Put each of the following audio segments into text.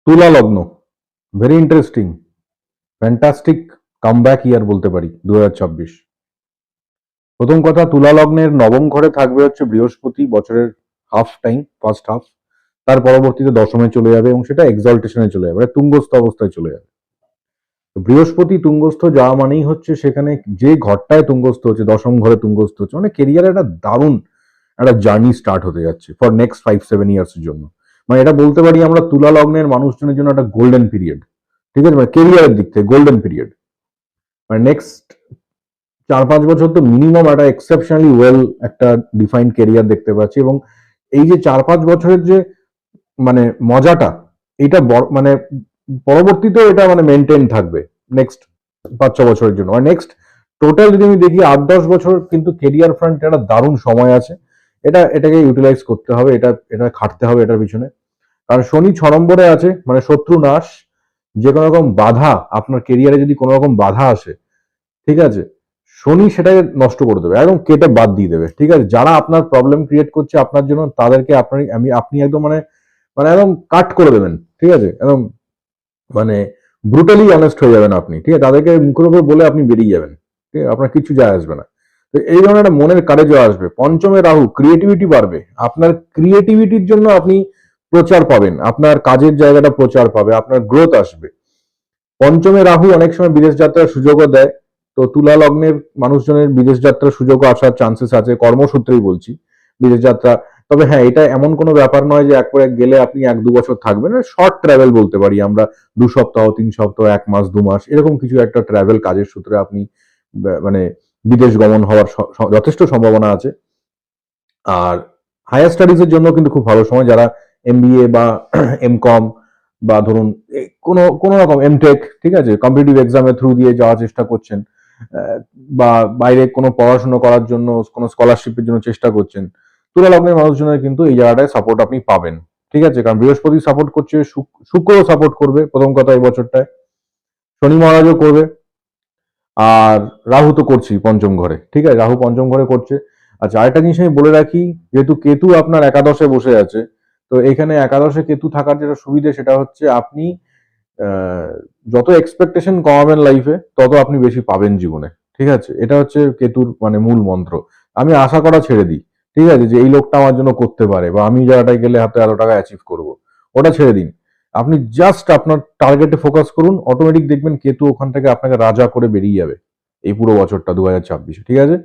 তুলা লগ্ন, very interesting, fantastic comeback ইয়ার বলতে পারি 2026। প্রথম কথা, তুলা লগ্নের নবম ঘরে থাকবে হচ্ছে বৃহস্পতি বছরের হাফ টাইম, ফার্স্ট হাফ। তার পরবর্তীতে দশমে চলে যাবে এবং সেটা এক্সল্টেশনে চলে যাবে, তুঙ্গস্থ অবস্থায় চলে যাবে। বৃহস্পতি তুঙ্গস্থ যাওয়া মানেই হচ্ছে সেখানে যে ঘরটায় তুঙ্গস্থ হচ্ছে, দশম ঘরে তুঙ্গস্থ হচ্ছে, মানে কেরিয়ারে একটা দারুণ একটা জার্নি স্টার্ট হতে যাচ্ছে ফর নেক্সট 5-7 ইয়ার্স এর জন্য। মানে এটা বলতে পারি আমরা তুলা লগ্নের মানুষজনের জন্য একটা গোল্ডেন পিরিয়ড। ঠিক আছে, মানে কেরিয়ারের দিক থেকে গোল্ডেন পিরিয়ড। মানে নেক্সট 4-5 বছর তো মিনিমাম একটা এক্সেপশনালি ওয়েল একটা ডিফাইন্ড কেরিয়ার দেখতে পাচ্ছি। এবং এই যে 4-5 বছরের যে মানে মজাটা, এটা মানে পরবর্তীতেও এটা মানে মেনটেন থাকবে নেক্সট 5-6 বছরের জন্য। আর নেক্সট টোটাল যদি আমি দেখি 8-10 বছর কিন্তু কেরিয়ার ফ্রন্ট একটা দারুণ সময় আছে। এটাকে ইউটিলাইজ করতে হবে, এটা খাটতে হবে এটার পিছনে। কারণ শনি 6 নম্বরে আছে, মানে শত্রু নাশ, যে কোনো রকম বাধা, আপনার কেরিয়ারে যদি কোনো রকম বাধা আসে, ঠিক আছে, শনি সেটাকে নষ্ট করে দেবে, একদম কেটে বাদ দিয়ে দেবে। ঠিক আছে, যারা আপনার প্রবলেম ক্রিয়েট করছে আপনার জন্য, তাদেরকে আপনি একদম মানে মানে একদম কাট করে দেবেন। ঠিক আছে, একদম মানে ব্রুটালি অনেস্ট হয়ে যাবেন আপনি। ঠিক আছে, তাদেরকে মুখের উপর বলে আপনি বেরিয়ে যাবেন। ঠিক আছে, আপনার কিছু যায় আসবে না। তো এই ধরনের একটা মনের কারেজও আসবে। পঞ্চমে রাহু, ক্রিয়েটিভিটি বাড়বে। আপনার ক্রিয়েটিভিটির জন্য আপনি প্রচার পাবেন, আপনার কাজের জায়গাটা প্রচার পাবে, আপনার গ্রোথ আসবে। পঞ্চমে রাহু অনেক সময় বিদেশ যাত্রার সুযোগও দেয়। তো তুলা লগ্নের মানুষজনের বিদেশ যাত্রার সুযোগও আসার চান্সেস আছে, কর্মসূত্রেই বলছি বিদেশ যাত্রা। তবে হ্যাঁ, এটা এমন কোনো ব্যাপার নয় যে একবারে গেলে আপনি 1-2 বছর থাকবেন। শর্ট ট্রাভেল বলতে পারি আমরা, 2 সপ্তাহ, 3 সপ্তাহ, 1 মাস, 2 মাস, এরকম কিছু একটা ট্রাভেল কাজের সূত্রে আপনি মানে বিদেশ গমন হওয়ার যথেষ্ট সম্ভাবনা আছে। আর হায়ার স্টাডিজের জন্য কিন্তু খুব ভালো সময়, যারা MBA বা MCOM বা ধরুন কোনো কোনো রকম MTech, ঠিক আছে, কম্পিটিটিভ এক্সামের থ্রু দিয়ে যাওয়ার চেষ্টা করছেন, বা বাইরে কোনো পড়াশোনা করার জন্য কোনো স্কলারশিপের জন্য চেষ্টা করছেন, তুলা লগ্নের মানুষজনের কিন্তু এই জায়গাটায় সাপোর্ট আপনি পাবেন। ঠিক আছে, কারণ বৃহস্পতি সাপোর্ট করছে, শুক্র সাপোর্ট করবে প্রথম কথা এই বছরটায়, শনি মহারাজও করবে, আর রাহু তো করছেই পঞ্চম ঘরে। ঠিক আছে, রাহু পঞ্চম ঘরে করছে। আচ্ছা, আরেকটা জিনিস আমি বলে রাখি, যেহেতু কেতু আপনার একাদশে বসে আছে, তো এখানে একাদশে কেতু থাকার যেটা সুবিধা সেটা হচ্ছে আপনি আহ, যত এক্সপেকটেশন কমাবেন লাইফে, তত আপনি বেশি পাবেন জীবনে। ঠিক আছে, এটা হচ্ছে কেতুর মানে মূল মন্ত্র। আমি আশা করা ছেড়ে দিই। ঠিক আছে, যে এই লোকটা আমার জন্য করতে পারে, বা আমি জায়গাটায় গেলে হাতে এত টাকা অ্যাচিভ করবো, ওটা ছেড়ে দিন। আপনি জাস্ট আপনার টার্গেটে ফোকাস করুন, অটোমেটিক দেখবেন কেতু ওখান থেকে আপনাকে রাজা করে বেরিয়ে যাবে এই পুরো বছরটা 2026। ঠিক আছে,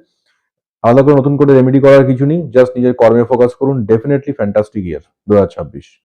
আলাদা করে নতুন করে রেমেডি করার কিছু নেই, জাস্ট নিজের কর্মে ফোকাস করুন। ডেফিনেটলি ফ্যান্টাস্টিক ইয়ার 2026।